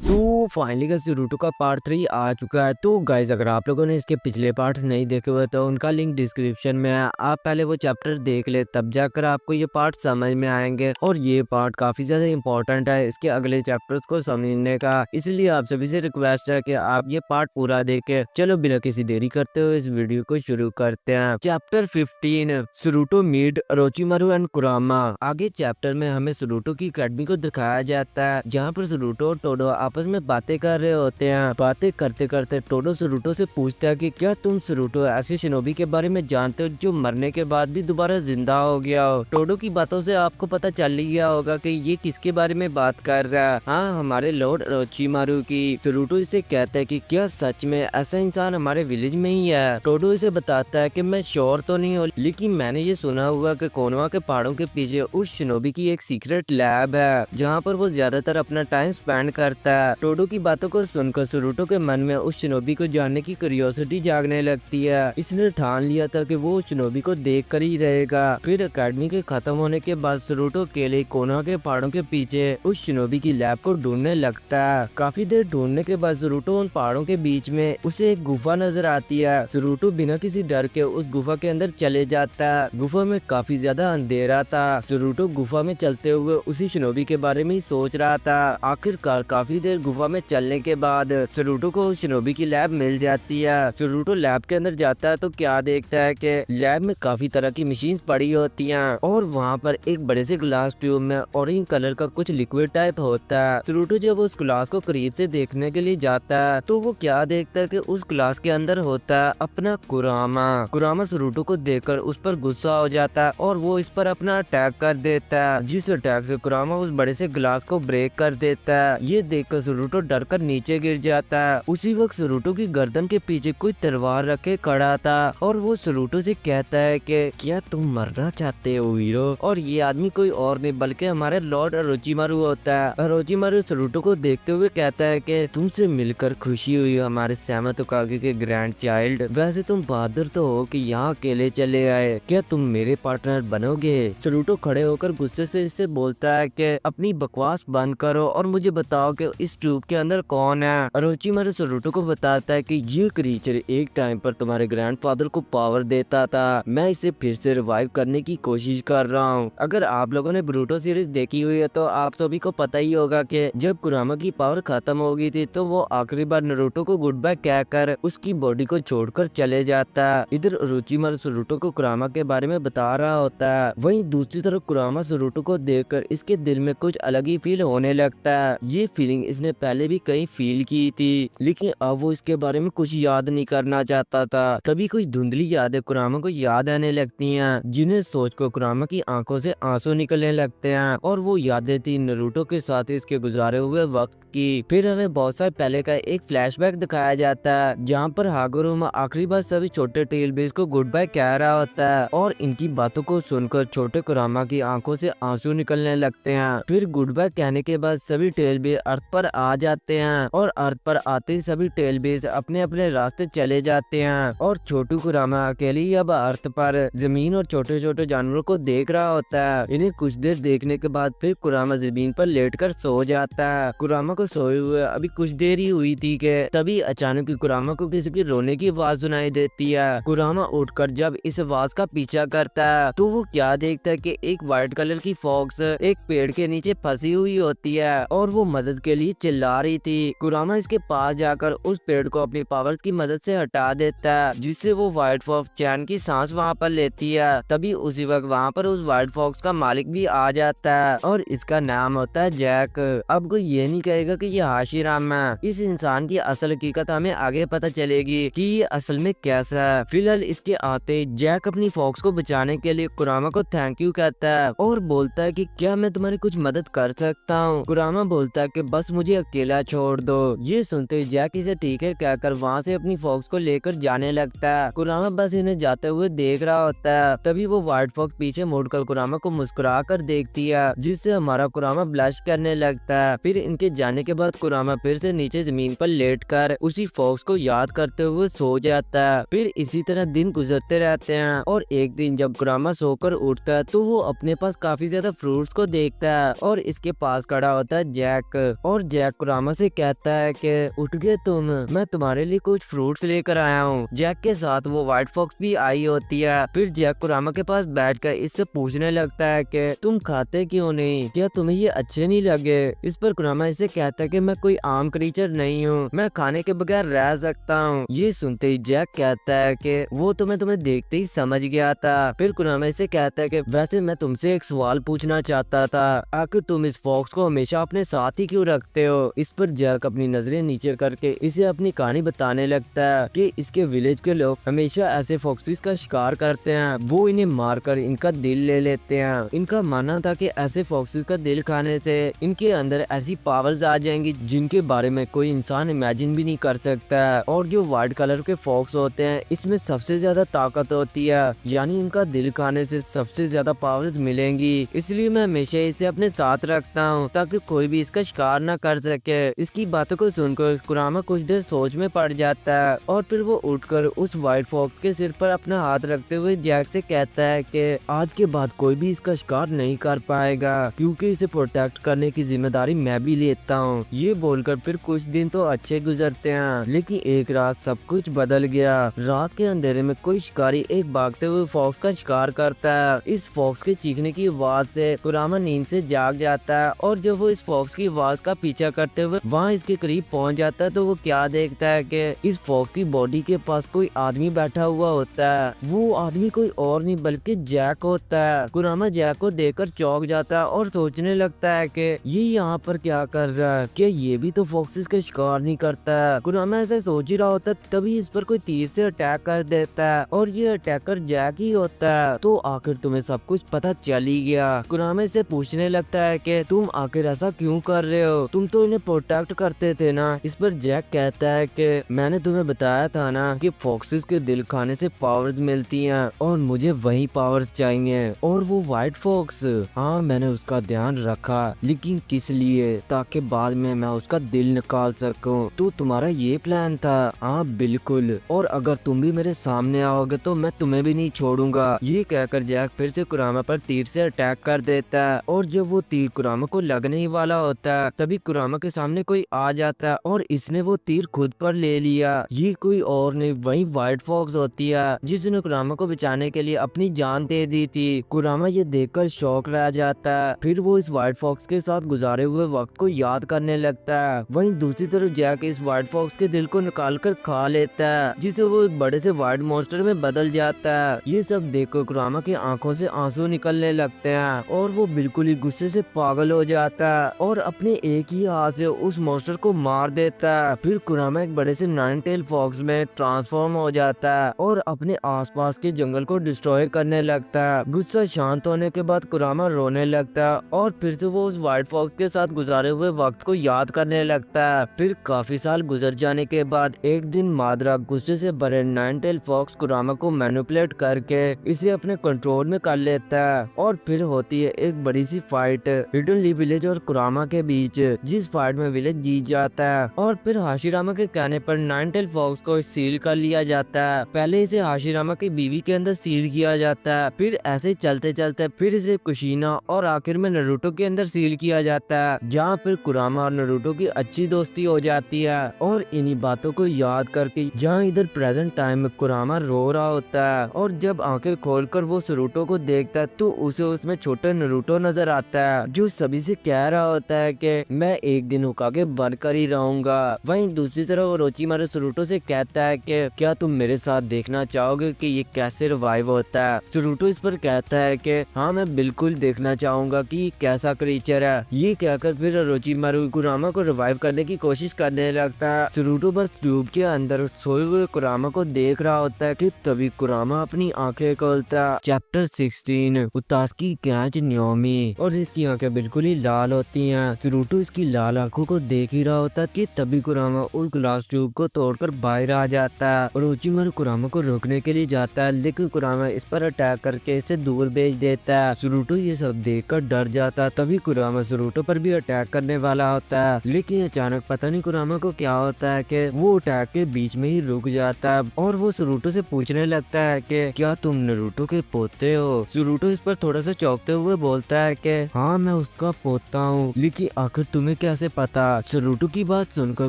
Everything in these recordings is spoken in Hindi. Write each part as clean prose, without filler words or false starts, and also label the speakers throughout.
Speaker 1: सो फाइनली का नारुतो का पार्ट 3 आ चुका है। तो गाइज अगर आप लोगों ने इसके पिछले पार्ट्स नहीं देखे हुए तो उनका लिंक डिस्क्रिप्शन में है, आप पहले वो चैप्टर देख ले, तब जाकर आपको ये पार्ट समझ में आएंगे। और ये पार्ट काफी ज्यादा इंपॉर्टेंट है इसके अगले चैप्टर्स को समझने का, इसलिए आप सभी से रिक्वेस्ट है कि आप ये पार्ट पूरा देखें। चलो बिना किसी देरी करते हुए इस वीडियो को शुरू करते हैं। Chapter 15 Naruto meet Orochimaru and Kurama. आगे चैप्टर में हमें नारुतो की अकेडमी को दिखाया जाता है, जहाँ पर नारुतो और टोडो आपस में बातें कर रहे होते हैं। बातें करते करते टोडो नारुतो से पूछता है कि क्या तुम नारुतो ऐसे शिनोबी के बारे में जानते हो जो मरने के बाद भी दोबारा जिंदा हो गया हो। टोडो की बातों से आपको पता चल ही गया होगा कि ये किसके बारे में बात कर रहा है। हाँ, हमारे लॉर्ड ओरोचिमारू की। नारुतो इसे कहता है कि क्या सच में ऐसा इंसान हमारे विलेज में ही है। टोडो इसे बताता है कि मैं श्योर तो नहीं हूँ, लेकिन मैंने ये सुना हुआ कि कोनवा के पहाड़ों के पीछे उस शिनोबी की एक सीक्रेट लैब है, जहाँ पर वो ज्यादातर अपना टाइम स्पेंड करता है। टोडो की बातों को सुनकर नारुतो के मन में उस शिनोबी को जानने की क्यूरियोसिटी जागने लगती है। इसने ठान लिया था कि वो उस शिनोबी को देख कर ही रहेगा। फिर अकेडमी के खत्म होने के बाद नारुतो अकेले कोनवा के पहाड़ों के पीछे उस शिनोबी की लैब को ढूंढने लगता है। काफी देर ढूंढने के बाद नारुतो उन पहाड़ों के बीच में उसे एक गुफा नजर आती है। नारुतो बिना किसी डर के उस गुफा के अंदर चले जाता है। गुफा में काफी ज्यादा अंधेरा था। नारुतो गुफा में चलते हुए उसी शिनोबी के बारे में ही सोच रहा था। आखिरकार काफी देर गुफा में चलने के बाद नारुतो को शिनोबी की लैब मिल जाती है। नारुतो लैब के अंदर जाता है तो क्या देखता है कि लैब में काफी तरह की मशीन्स पड़ी होती हैं और वहाँ पर एक बड़े से ग्लास ट्यूब में ऑरेंज कलर का कुछ लिक्विड टाइप होता है। नारुतो जब उस ग्लास को करीब से देखने के लिए जाता है तो वो क्या देखता है कि उस ग्लास के अंदर होता है अपना कुरामा। कुरामा नारुतो को देखकर उस पर गुस्सा हो जाता है और वो इस पर अपना अटैक कर देता है, जिस अटैक से कुरामा उस बड़े से ग्लास को ब्रेक कर देता है। ये देखकर नारुतो डर कर नीचे गिर जाता है। उसी वक्त नारुतो की गर्दन के पीछे कोई तलवार रखे खड़ा था और वो नारुतो से कहता है कि क्या तुम मरना चाहते हो हीरो। और ये आदमी कोई और नहीं बल्कि हमारे लॉर्ड ओरोचिमारू होता है। ओरोचिमारू नारुतो को देखते हुए कहता है कि तुमसे मिलकर खुशी हुई हमारे सैमत उकागे के ग्रैंड चाइल्ड। वैसे तुम बहादुर तो हो कि यहाँ अकेले चले आए, क्या तुम मेरे पार्टनर बनोगे। नारुतो खड़े होकर गुस्से से इससे बोलता है कि अपनी बकवास बंद करो और मुझे बताओ कि इस ट्यूब के अंदर कौन है। ओरोचिमारू नारुतो को बताता है कि ये क्रीचर एक टाइम पर तुम्हारे ग्रैंडफादर को पावर देता था, मैं इसे फिर से रिवाइव करने की कोशिश कर रहा हूँ। अगर आप लोगों ने बोरुतो सीरीज देखी हुई है तो आप सभी को पता ही होगा कि जब कुरामा की पावर खत्म हो गई थी तो वो आखिरी बार नारुतो को गुड बाय कहकर उसकी बॉडी को छोड़कर चले जाता है। इधर ओरोचिमारू नारुतो को कुरामा के बारे में बता रहा होता है, वहीं दूसरी तरफ कुरामा नारुतो को देखकर इसके दिल में कुछ अलग ही फील होने लगता है। ये फीलिंग इसने पहले भी कहीं फील की थी, लेकिन अब वो इसके बारे में कुछ याद नहीं करना चाहता था। तभी कुछ धुंधली यादें कुरामा को याद आने लगती हैं, जिन्हें सोच कर कुरामा की आंखों से आंसू निकलने लगते हैं। और वो यादें थी नारुतो के साथ इसके गुजारे हुए वक्त की। फिर हमें बहुत साल पहले का एक फ्लैशबैक दिखाया जाता है, जहाँ पर हागुरुमा आखिरी बार सभी छोटे टेल बेस को गुड बाय कह रहा होता है और इनकी बातों को सुनकर छोटे कुरामा की आंखों से आंसू निकलने लगते हैं। फिर गुड बाय कहने के बाद सभी टेल बेस अर्थ पर आ जाते हैं और अर्थ पर आते ही सभी टेल बेस अपने अपने रास्ते चले जाते हैं और छोटू कुरामा अकेले ही अब अर्थ पर जमीन और छोटे छोटे जानवरों को देख रहा होता है। इन्हें कुछ देर देखने के बाद फिर कुरामा जमीन पर लेटकर सो जाता है। कुरामा को सोए हुए अभी कुछ देर ही हुई थी कि तभी अचानक कुरामा को किसी की रोने की आवाज सुनाई देती है। कुरामा उठकर जब इस आवाज का पीछा करता है तो वो क्या देखता है कि एक व्हाइट कलर की फॉक्स एक पेड़ के नीचे फंसी हुई होती है और वो मदद के लिए चिल्ला रही थी। कुरामा इसके पास जाकर उस पेड़ को अपनी पावर्स की मदद से हटा देता है, जिससे वो व्हाइट फॉक्स चैन की सांस वहाँ पर लेती है। तभी उसी वक्त वहाँ पर उस व्हाइट फॉक्स का मालिक भी आ जाता है और इसका नाम होता है जैक। अब कोई ये नहीं कहेगा कि ये हाशिराम है। इस इंसान की असल हकीकत हमें आगे पता चलेगी कि ये असल में कैसा है। फिलहाल इसके आते जैक अपनी फॉक्स को बचाने के लिए कुरामा को थैंक यू कहता है और बोलता है कि क्या मैं तुम्हारी कुछ मदद कर सकता हूँ। कुरामा बोलता है कि बस मुझे अकेला छोड़ दो। ये सुनते जैक इसे ठीक है कहकर वहाँ से अपनी फॉक्स को लेकर जाने लगता है। कुरामा बस इन्हें जाते हुए देख रहा होता है। तभी वो व्हाइट फॉक्स पीछे मुड़कर कुरामा को मुस्कुरा कर देखती है, जिससे हमारा कुरामा ब्लश करने लगता है। फिर इनके जाने के बाद कुरामा फिर से नीचे जमीन पर लेटकर उसी फॉक्स को याद करते हुए सो जाता है। फिर इसी तरह दिन गुजरते रहते हैं और एक दिन जब कुरामा सोकर उठता है तो वो अपने पास काफी ज्यादा फ्रूट्स को देखता है और इसके पास खड़ा होता है जैक। और जैक कुरामा से कहता है कि उठ गए तुम, मैं तुम्हारे लिए कुछ फ्रूट्स लेकर आया हूँ। जैक के साथ वो व्हाइट फॉक्स भी आई होती है। फिर जैक कुरामा के पास बैठकर इससे पूछने लगता है कि तुम खाते क्यों नहीं, क्या तुम्हें ये अच्छे नहीं लगे। इस पर कुरामा इसे कहता है कि मैं कोई आम क्रीचर नहीं हूँ, मैं खाने के बगैर रह सकता हूँ। ये सुनते ही जैक कहता है कि वो तो मैं तुम्हें देखते ही समझ गया था। फिर कुरामा इसे कहता है कि वैसे मैं तुमसे एक सवाल पूछना चाहता था, आखिर तुम इस फॉक्स को हमेशा अपने साथ ही क्यों रखते हो। इस पर जैक अपनी नजरें नीचे करके इसे अपनी कहानी बताने लगता है कि इसके विलेज के लोग हमेशा ऐसे फॉक्सेस का शिकार करते हैं, वो इन्हें मारकर इनका दिल ले लेते हैं। इनका मानना था कि ऐसे फॉक्सेस का दिल खाने से इनके अंदर ऐसी पावर्स आ जाएंगी जिनके बारे में कोई इंसान इमेजिन भी नहीं कर सकता। और जो व्हाइट कलर के फॉक्स होते हैं इसमें सबसे ज्यादा ताकत होती है, यानी इनका दिल खाने से सबसे ज्यादा पावर्स मिलेंगी। इसलिए मैं हमेशा इसे अपने साथ रखता हूँ ताकि कोई भी इसका शिकार न कर सके। इसकी बातों को सुनकर कुरामा कुछ देर सोच में पड़ जाता है और फिर वो उठकर उस व्हाइट फॉक्स के सिर पर अपना हाथ रखते हुए जैक से कहता है कि आज के बाद कोई भी इसका शिकार नहीं कर पाएगा, क्योंकि इसे प्रोटेक्ट करने की जिम्मेदारी मैं भी लेता हूँ। ये बोलकर फिर कुछ दिन तो अच्छे गुजरते हैं, लेकिन एक रात सब कुछ बदल गया। रात के अंधेरे में कोई शिकारी एक भागते हुए फॉक्स का शिकार करता है। इस फॉक्स के चीखने की आवाज से कुरामा नींद से जाग जाता है और जब वो इस फॉक्स की आवाज का पीछा करते हुए वहाँ इसके करीब पहुँच जाता है तो वो क्या देखता है कि इस फॉक्स की बॉडी के पास कोई आदमी बैठा हुआ होता है। वो आदमी कोई और नहीं बल्कि जैक होता है। कुरामा जैक को देखकर चौंक जाता है और सोचने लगता है कि ये यहाँ पर क्या कर रहा है, क्या ये भी तो फॉक्सेस का शिकार नहीं करता है। कुरामा ऐसा सोच ही रहा होता है तभी इस पर कोई तीर से अटैक कर देता है और ये अटैकर जैक ही होता है। तो आखिर तुम्हें सब कुछ पता चल ही गया। कुरामा से पूछने लगता है कि तुम आखिर ऐसा क्यों कर रहे हो, तुम तो इन्हें प्रोटेक्ट करते थे ना। इस पर जैक कहता है कि मैंने तुम्हें बताया था ना कि फॉक्सेस के दिल खाने से पावर्स मिलती हैं और मुझे वही पावर्स चाहिए। और वो व्हाइट फॉक्स, हाँ मैंने उसका ध्यान रखा, लेकिन किस लिए, ताकि बाद में मैं उसका दिल निकाल सकूं। तो तुम्हारा ये प्लान था? हाँ बिल्कुल, और अगर तुम भी मेरे सामने आओगे तो मैं तुम्हें भी नहीं छोड़ूंगा। ये कहकर जैक फिर से कुरामा पर तीर से अटैक कर देता है और जब वो तीर कुरामा को लगने ही वाला होता है तभी कुरामा के सामने कोई आ जाता है और इसने वो तीर खुद पर ले लिया। ये कोई और नहीं वही व्हाइट फॉक्स होती है जिसने कुरामा को बचाने के लिए अपनी जान दे दी थी। कुरामा ये देखकर शॉक रह जाता है। फिर वो इस व्हाइट फॉक्स के साथ गुजारे हुए वक्त को याद करने लगता है। वहीं दूसरी तरफ जैक इस व्हाइट फॉक्स के दिल को निकाल कर खा लेता है, जिसे वो एक बड़े से व्हाइट मॉन्स्टर में बदल जाता है। ये सब देखकर कुरामा की आंखों से आंसू निकलने लगते हैं और वो बिल्कुल ही गुस्से से पागल हो जाता है और अपने एक ही हाथ से उस मॉन्स्टर को मार देता है। फिर कुरामा एक बड़े से नाइन टेल फॉक्स में ट्रांसफॉर्म हो जाता है और अपने आसपास के जंगल को डिस्ट्रॉय करने लगता है। गुस्सा शांत होने के बाद कुरामा रोने लगता है और फिर से वो उस व्हाइट फॉक्स के साथ गुजारे हुए वक्त को याद करने लगता है। फिर काफी साल गुजर जाने के बाद एक दिन मादरा गुस्से से भरे नाइन टेल फॉक्स कुरामा को मैनिपुलेट करके इसे अपने कंट्रोल में कर लेता है और फिर होती है एक बड़ी सी फाइट हिडन ली विलेज और कुरामा के बीच, जिस फाइट में विलेज जीत जाता है। और फिर हाशिरामा के कहने पर नाइन टेल फॉक्स को सील कर लिया जाता है। पहले इसे हाशिरामा की बीवी के अंदर सील किया जाता है, फिर ऐसे चलते चलते फिर इसे कुशीना और आखिर में नारुतो के अंदर सील किया जाता है, जहाँ फिर कुरामा और नारुतो की अच्छी दोस्ती हो जाती है। और इन्हीं बातों को याद करके जहाँ इधर प्रेजेंट टाइम में कुरामा रो रहा होता है और जब आंखें खोलकर वो नारुतो को देखता है तो उसे उसमें छोटा नारुतो नजर आता है, जो सभी से कह रहा होता है कि मैं एक दिन होकागे बनकर ही रहूंगा। वहीं दूसरी तरफ ओरोचिमारू नारुतो से कहता है कि क्या तुम मेरे साथ देखना चाहोगे कि ये कैसे रिवाइव होता है। नारुतो इस पर कहता है कि हाँ मैं बिल्कुल देखना चाहूंगा कि ये कैसा क्रीचर है। ये कहकर फिर ओरोचिमारू कुरामा को रिवाइव करने की कोशिश करने लगता है। नारुतो बस ट्यूब के अंदर सोए हुए कुरामा को देख रहा होता है कि तभी कुरामा अपनी आंखें खोलता है। चैप्टर 16 उतासकी कैच न्योमी, और इसकी आंखें बिल्कुल ही लाल होती हैं। नारुतो इसकी लाल आंखों को देख ही रहा होता है कि तभी कुरामा उस ग्लास ट्यूब को तोड़कर बाहर आ जाता है। ओरोचिमारू कुरामा को रोकने के लिए जाता है, लेकिन कुरामा इस पर अटैक करके इसे दूर भेज देता है। नारुतो ये सब देखकर डर जाता है। तभी कुरामा नारुतो पर भी अटैक करने वाला होता है, लेकिन अचानक पता नहीं कुरामा को क्या होता है कि वो अटैक के बीच में ही रुक जाता है और वो नारुतो से पूछने लगता है कि क्या तुम नारुतो के पोते हो। नारुतो इस पर थोड़ा सा चौंकते हुए बोलता है कि हाँ मैं उसका पोता हूँ, लेकिन आखिर तुम्हें कैसे पता। नारुतो की बात सुनकर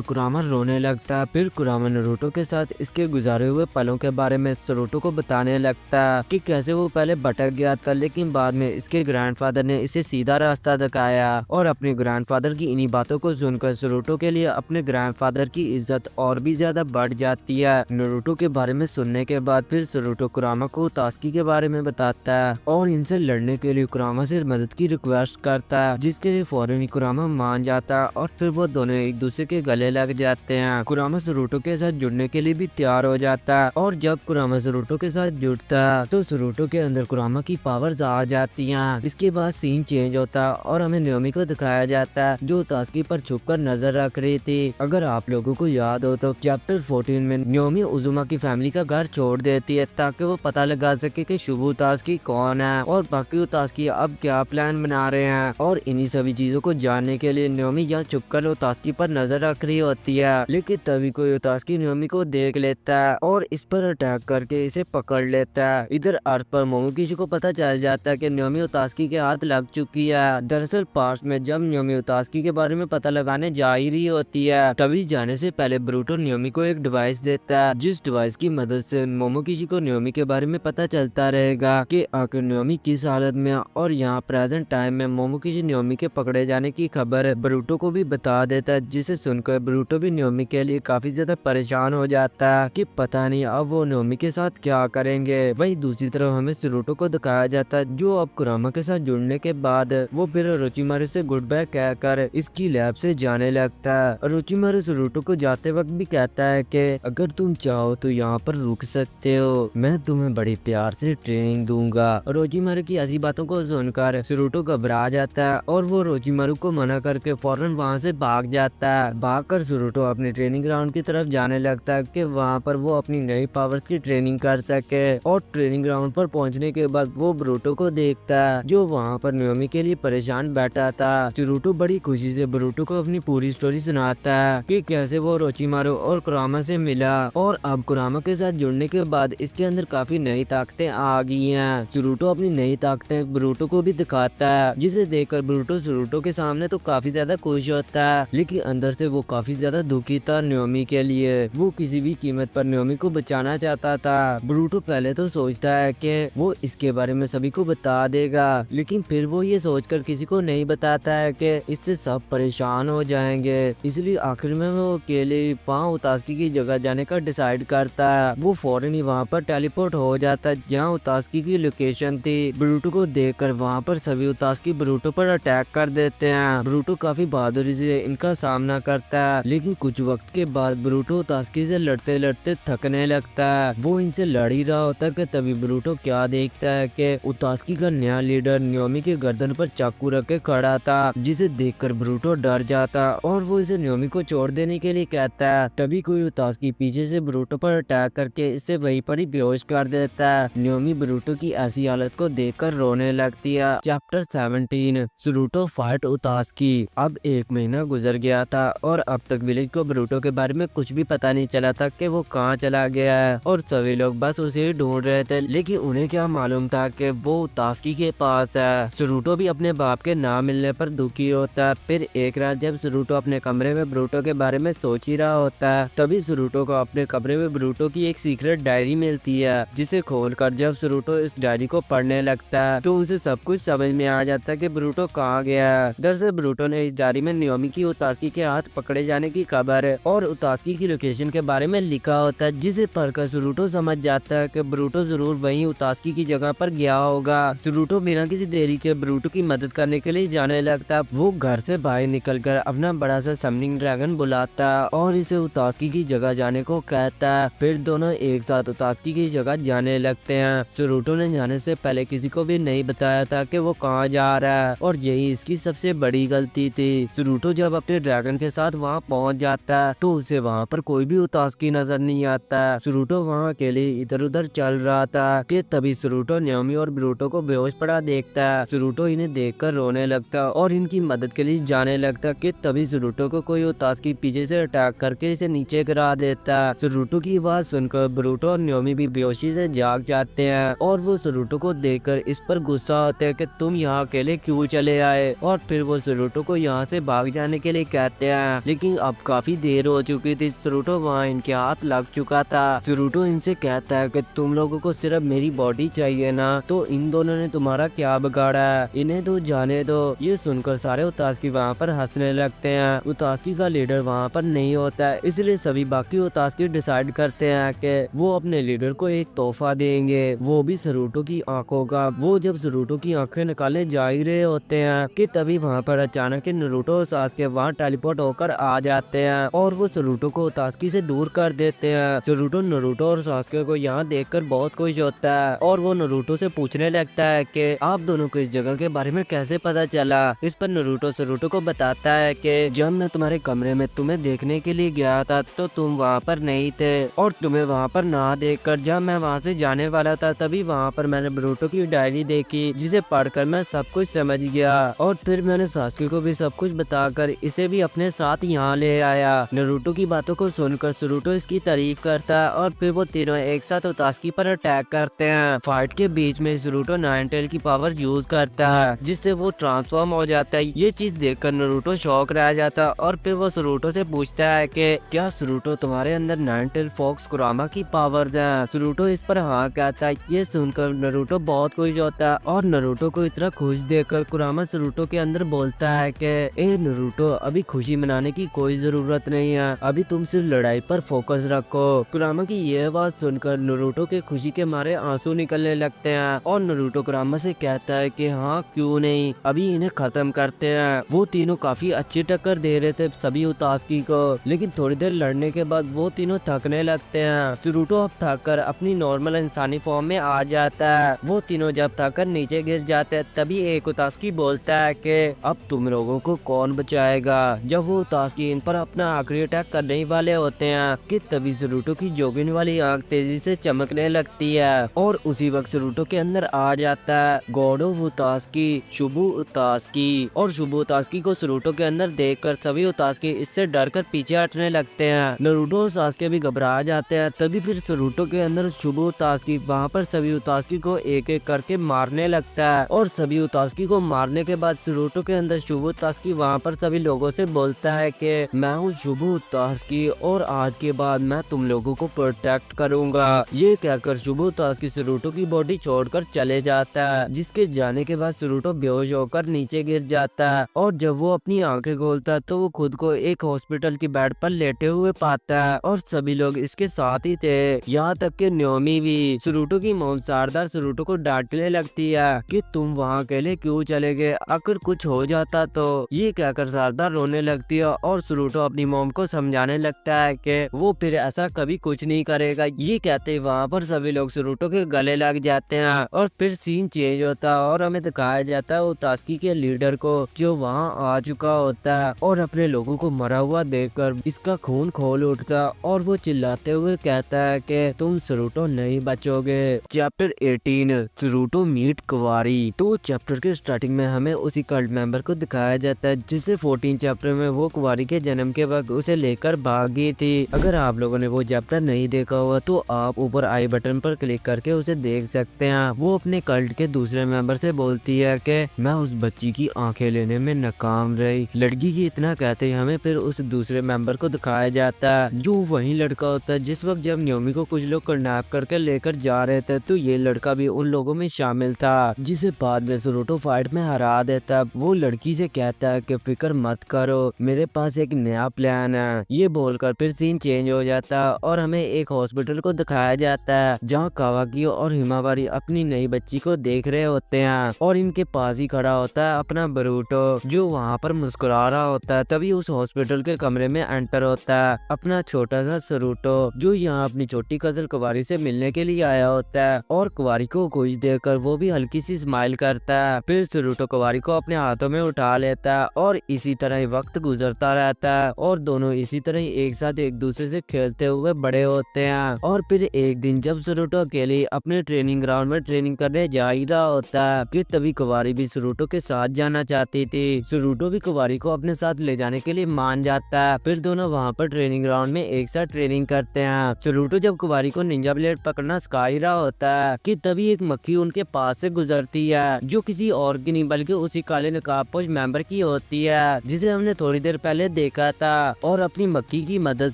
Speaker 1: कुरामा रोने लगता। फिर कुरामा नारुतो के साथ इसके गुजारे हुए पलों के बारे में नारुतो को बताने लगता कि कैसे वो पहले भटक गया था, लेकिन बाद में इसके ग्रैंडफादर ने इसे सीधा रास्ता दिखाया। और अपने ग्रैंडफादर की इन्हीं बातों को सुनकर नारुतो के लिए अपने ग्रैंडफादर की इज्जत और भी ज्यादा बढ़ जाती है। नारुतो के बारे में सुनने के बाद फिर नारुतो कुरामा को तास्की के बारे में बताता है और इनसे लड़ने के लिए कुरामा से मदद की रिक्वेस्ट करता है, जिसके लिए फौरन ही कुरामा मान जाता है और फिर वो दोनों एक दूसरे के गले लग जाते हैं। कुरामा नारुतो के साथ जुड़ने के लिए भी तैयार हो जाता है और जब कुरामा नारुतो के साथ जुड़ता है तो नारुतो के अंदर कुरामा की पावर्स आ जाती हैं। इसके बाद सीन चेंज होता है और हमें नाओमी को दिखाया जाता है जो तास्की पर छुपकर नजर रख रही थी। अगर आप लोगों को याद हो तो चैप्टर 14 में नाओमी उजुमा की फैमिली का घर छोड़ देती है ताकि वो पता लगा सके कि शुभु तास्की कौन है और बाकी तास्की अब क्या प्लान बना रहे हैं। और इन्हीं सभी चीजों को जानने के लिए नाओमी यहाँ छुपकर तास्की पर नजर रख रही होती है, लेकिन तभी कोई तास्की नाओमी को देख लेता है और इस पर अटैक करके इसे पकड़ लेता है। इधर अर्थ पर मोमोकिशी को पता चल जाता है कि नाओमी तास्की के हाथ लग चुकी है। दरअसल पास्ट में जब नाओमी तास्की के बारे में पता लगाने जा ही रही होती है, तभी जाने से पहले ब्रूटो नाओमी को एक डिवाइस देता है, जिस डिवाइस की मदद से मोमोकिशी को नाओमी के बारे में पता चलता रहेगा कि आखिर नाओमी किस हालत में है। और यहाँ प्रेजेंट टाइम में मोमोकिशी नाओमी के पकड़े जाने की खबर ब्रूटो को भी बता देता है, जिसे सुनकर ब्रूटो भी नाओमी के लिए काफी ज्यादा परेशान हो जाता है कि पता नहीं अब वो नाओमी के साथ क्या करेंगे। वहीं दूसरी तरफ हमें नारुतो को दिखाया जाता है जो अब कुरामा के साथ जुड़ने के बाद वो फिर ओरोचिमारू से गुड बाय कहकर इसकी लैब से जाने लगता है। ओरोचिमारू नारुतो को जाते वक्त भी कहता है कि अगर तुम चाहो तो यहाँ पर रुक सकते हो, मैं तुम्हें बड़ी प्यार से ट्रेनिंग दूंगा। ओरोचिमारू की ऐसी बातों को सुनकर नारुतो घबरा जाता है और वो ओरोचिमारू को मना करके फौरन वहाँ से भाग जाता है। भागकर नारुतो अपने ट्रेनिंग ग्राउंड की तरफ जाने लगता है कि वहाँ पर वो अपनी नई पावर्स की ट्रेनिंग कर सके। और ट्रेनिंग ग्राउंड पर पहुँचने के बाद वो ब्रूटो को देखता है जो वहाँ पर नाओमी के लिए परेशान बैठा था। नारुतो बड़ी खुशी से ब्रूटो को अपनी पूरी स्टोरी सुनाता है कि कैसे वो ओरोचिमारू और कुरामा से मिला और अब कुरामा के साथ जुड़ने के बाद इसके अंदर काफी नई ताकतें आ गई हैं। नारुतो अपनी नई ताकतें ब्रूटो को भी दिखाता है, जिसे देखकर ब्रूटो नारुतो के सामने तो काफी ज्यादा खुश होता है, लेकिन अंदर से वो काफी ज्यादा दुखी था नाओमी के लिए। वो किसी भी कीमत पर नाओमी को बचाना चाहता था। ब्रूटो पहले तो सोचता है कि वो इसके बारे में सभी को बता देगा, लेकिन फिर वो ये सोचकर किसी को नहीं बताता है कि इससे सब परेशान हो जाएंगे। इसलिए आखिर में वो अकेले वहाँ तास्की की जगह जाने का डिसाइड करता है। वो फौरन ही वहाँ पर टेलीपोर्ट हो जाता है जहाँ तास्की की लोकेशन थी। ब्रूटो को देखकर वहाँ पर सभी तास्की ब्रूटो पर अटैक कर देते हैं। ब्रूटो काफी बहादुरी से इनका सामना करता है, लेकिन कुछ वक्त के बाद ब्रूटो तास्की से लड़ते लड़ते थकने लगता है। वो इनसे लड़ ही रहा होता है कि तभी ब्रूटो क्या देखता है कि तास्की का नया लीडर नाओमी के गर्दन पर चाकू रख के खड़ा था, जिसे देखकर ब्रूटो डर जाता और वो इसे नाओमी को छोड़ देने के लिए कहता है। तभी कोई तास्की पीछे से ब्रूटो पर अटैक करके इसे वहीं पर ही बेहोश कर देता है। नाओमी ब्रूटो की ऐसी हालत को देखकर रोने लगती है। चैप्टर 17 नारुतो फाइट तास्की। अब 1 महीना गुजर गया था और अब तक विलेज को ब्रूटो के बारे में कुछ भी पता नहीं चला था कि वो कहाँ चला गया है और सभी लोग बस उसे ढूंढ रहे थे, लेकिन उन्हें क्या मालूम था कि वो तास्की के पास है। नारुतो भी अपने बाप के ना मिलने पर दुखी होता है। फिर एक रात जब नारुतो अपने कमरे में ब्रूटो के बारे में सोच ही रहा होता है, तभी नारुतो को अपने कमरे में ब्रूटो की एक सीक्रेट डायरी मिलती है, जिसे खोलकर जब नारुतो इस डायरी को पढ़ने लगता है तो उसे सब कुछ समझ में आ जाता है कि ब्रूटो कहाँ गया है। दरअसल ब्रूटो ने इस डायरी में नाओमी की तास्की के हाथ पकड़े जाने की खबर और तास्की की लोकेशन के बारे में लिखा होता है, जिसे पढ़कर नारुतो समझ जाता है कि ब्रूटो जरूर वहीं तास्की की जगह पर गया होगा। नारुतो बिना किसी देरी के ब्रूटो की मदद करने के लिए जाने लगता। वो घर से बाहर निकलकर अपना बड़ा सा समनिंग ड्रैगन बुलाता और इसे तास्की की जगह जाने को कहता है। फिर दोनों एक साथ तास्की की जगह जाने लगते हैं। नारुतो ने जाने से पहले किसी को भी नहीं बताया था कि वो कहाँ जा रहा है और यही इसकी सबसे बड़ी गलती थी। नारुतो जब अपने ड्रैगन के साथ वहाँ पहुँच जाता है तो उसे वहाँ पर कोई भी तास्की नजर नहीं आता। नारुतो वहाँ अकेले इधर उधर चल रहा था कि तभी नारुतो नाओमी और ब्रूटो को बेहोश पड़ा देखता है। नारुतो इन्हें देखकर रोने लगता और इनकी मदद के लिए जाने लगता कि तभी नारुतो को कोई तास्की पीछे से अटैक करके इसे नीचे गिरा देता। नारुतो की आवाज सुनकर ब्रूटो और नाओमी भी बेहोशी से जाग जाते हैं और वो नारुतो को देखकर इस पर गुस्सा होते हैं कि तुम यहाँ अकेले क्यों चले आए। और फिर वो नारुतो को यहाँ से भाग जाने के लिए कहते हैं, लेकिन अब काफी देर हो चुकी थी। सरूटो वहाँ इनके हाथ लग चुका था। सरूटो इनसे कहता है कि तुम लोगों को सिर्फ मेरी बॉडी चाहिए ना, तो इन दोनों ने तुम्हारा क्या बिगाड़ा है, इन्हें तो जाने दो। ये सुनकर सारे उतास्की वहाँ पर हंसने लगते हैं। उतास्की का लीडर वहाँ पर नहीं होता है, इसलिए सभी बाकी उतास्की डिसाइड करते हैं कि वो अपने लीडर को एक तोहफा देंगे, वो भी सरूटो की आंखों का। वो जब सरूटो की आंखें निकाले जा ही रहे होते हैं कि तभी वहाँ पर अचानक नारुतो और सासुके वहाँ टेलीपोर्ट होकर आ जाते हैं और वो सरूटो को उतास्की से दूर कर देते हैं। सरूटो नारुतो और सासुके को यहाँ देखकर बहुत खुश होता है और वो नारुतो से पूछने लगता है कि आप दोनों को इस जगह के बारे में कैसे पता चला। इस पर नारुतो सरूटो को बताता है कि जब मैं तुम्हारे कमरे में तुम्हें देखने के लिए गया था तो तुम वहाँ पर नहीं थे, और तुम्हें वहाँ पर ना देखकर जब मैं वहाँ से जाने वाला था तभी वहाँ पर मैंने नारुतो की डायरी देखी, जिसे पढ़कर मैं सब कुछ समझ गया और फिर मैंने सासुके को भी सब कुछ बताकर इसे भी अपने साथ यहाँ ले आया। नारुतो की बातों को सुनकर सरूटो इसकी तारीफ करता है और फिर वो तीनों एक साथ उतास्की पर अटैक करते हैं। फाइट के बीच में सरूटो नाइन टेल की पावर यूज करता है जिससे वो ट्रांसफॉर्म हो जाता है। ये चीज देखकर नारुतो शॉक रह जाता है और फिर वो सरूटो से पूछता है कि क्या सरूटो तुम्हारे अंदर नाइन टेल फॉक्स कुरामा की पावर्स हैं। सरूटो इस पर हाँ कहता है। ये सुनकर नारुतो बहुत खुश होता है और नारुतो को इतना खुश देखकर कुरामा सरूटो के अंदर बोलता है कि ए नारुतो, अभी खुशी मनाने की कोई जरूरत नहीं है, अभी तुम सिर्फ लड़ाई पर फोकस रखो। कुरामा की ये आवाज सुनकर नारुतो के खुशी के मारे आंसू निकलने लगते हैं और नारुतो कुरामा से कहता है कि हाँ क्यों नहीं, अभी इन्हें खत्म करते हैं। वो तीनों काफी अच्छी टक्कर दे रहे थे सभी उतास्की को, लेकिन थोड़ी देर लड़ने के बाद वो तीनों थकने लगते हैं। सरूटो अब थक कर अपनी नॉर्मल इंसानी फॉर्म में आ जाता है। वो तीनों जब थक कर नीचे गिर जाते हैं तभी एक उतास्की बोलता है कि अब तुम लोगों को कौन बचाएगा। जब वो उतास्की इन पर अपना आखिरी अटैक करने ही वाले होते हैं कि तभी सरूटो की जोगिन वाली आंख तेजी से चमकने लगती है और उसी वक्त सरूटो के अंदर आ जाता है गॉड ऑफ उतास्की, शुभु उतास्की। और शुभु उतास्की को सरूटो के अंदर देखकर सभी उतास्की इससे डर कर पीछे हटने लगते हैं। नारुतो और सासुके भी घबरा जाते हैं। तभी फिर सरूटो के अंदर शुभु उतास्की वहाँ पर सभी उतास्की को एक एक करके मारने लगता है और सभी उतास्की को मारने के बाद सरूटो के अंदर शुभु उतास्की वहाँ पर सभी लोगों से बोलता है कि मैं हूँ शुभु उतास्की और आज के बाद मैं तुम लोगों को प्रोटेक्ट करूंगा। ये कहकर शुभु उतास्की सरूटो की बॉडी छोड़कर चले जाता है, जिसके जाने के बाद सरूटो बेहोश होकर नीचे गिर जाता है और जब वो अपनी आंखें खोलता है तो वो खुद को एक हॉस्पिटल की बेड पर लेटे हुए पाता है और सभी लोग इसके साथ ही थे, यहाँ तक कि न्योमी भी। सरूटो की मॉम सरदार सरूटो को डांटने लगती है कि तुम वहाँ अकेले क्यों चले गए, अगर कुछ हो जाता तो। ये कहकर सरदार रोने लगती है और सरूटो अपनी मॉम को समझाने लगता है कि वो फिर ऐसा कभी कुछ नहीं करेगा। ये कहते ही वहाँ पर सभी लोग सरूटो के गले लग जाते हैं और फिर सीन चेंज होता है और हमें दिखाया जाता है उतास्की के लीडर को जो वहाँ आ चुका होता है और अपने लोगों को मरा हुआ देखकर इसका खून खोल उठता है और वो चिल्लाते हुए कहता है कि तुम सरूटो नहीं बचोगे। चैप्टर 18 सरूटो मीट कुवारी। तो चैप्टर के स्टार्टिंग में हमें उसी कल्ट मेंबर को दिखाया जाता है जिससे 14 चैप्टर में वो कुवारी के जन्म के वक्त उसे लेकर भागी थी। अगर आप लोगों ने वो चैप्टर नहीं देखा हुआ तो आप ऊपर आई बटन पर क्लिक करके उसे देख सकते हैं। वो अपने कल्ट के दूसरे मेंबर से बोलती है कि मैं उस बच्ची की आंखें लेने में नाकाम रही। लड़की की इतना कहते ही हमें फिर उस दूसरे मेंबर को दिखाया जाता है जो वही लड़का होता है जिस वक्त जब न्योमी को कुछ लोग किडनैप करके लेकर जा रहे थे तो ये लड़का भी उन लोगों में शामिल था, जिसे बाद में सरूटो फाइट में हरा देता। वो लड़की से कहता है कि फिक्र मत करो, मेरे पास एक नया प्लान है। ये बोलकर फिर सीन चेंज हो जाता है और हमें एक हॉस्पिटल को दिखाया जाता है जहाँ कावाकी और हिमावारी अपनी नई बच्ची को देख रहे होते हैं और इनके पास ही खड़ा होता है अपना बरूटो जो वहाँ पर मुस्कुरा रहा होता है। तभी उस हॉस्पिटल के कमरे में एंटर होता है अपना छोटा सा सरूटो जो यहाँ अपनी छोटी कजन कुवारी से मिलने के लिए आया होता है और कुवारी को खुश देखकर वो भी हल्की सी स्माइल करता है। फिर सरूटो कुवारी को अपने हाथों में उठा लेता है और इसी तरह ही वक्त गुजरता रहता है और दोनों इसी तरह ही एक साथ एक दूसरे से खेलते हुए बड़े होते हैं। और फिर एक दिन जब सरूटो अकेले अपने ट्रेनिंग ग्राउंड में ट्रेनिंग करने जा ही रहा होता है कि तभी कुवारी भी सरूटो के साथ जाना चाहती थी। सरूटो भी कुवारी को अपने साथ ले जाने के लिए मान जाता है। फिर दोनों वहाँ पर ट्रेनिंग ग्राउंड में एक साथ ट्रेनिंग करते हैं। सरूटो जब कुवारी को निंजा ब्लेड पकड़ना सिखा ही रहा होता है कि तभी एक मक्खी उनके पास से गुजरती है जो किसी और की नहीं बल्कि उसी काले नकाबपोश मेंबर की होती होती है जिसे हमने थोड़ी देर पहले देखा था, और अपनी मक्खी की मदद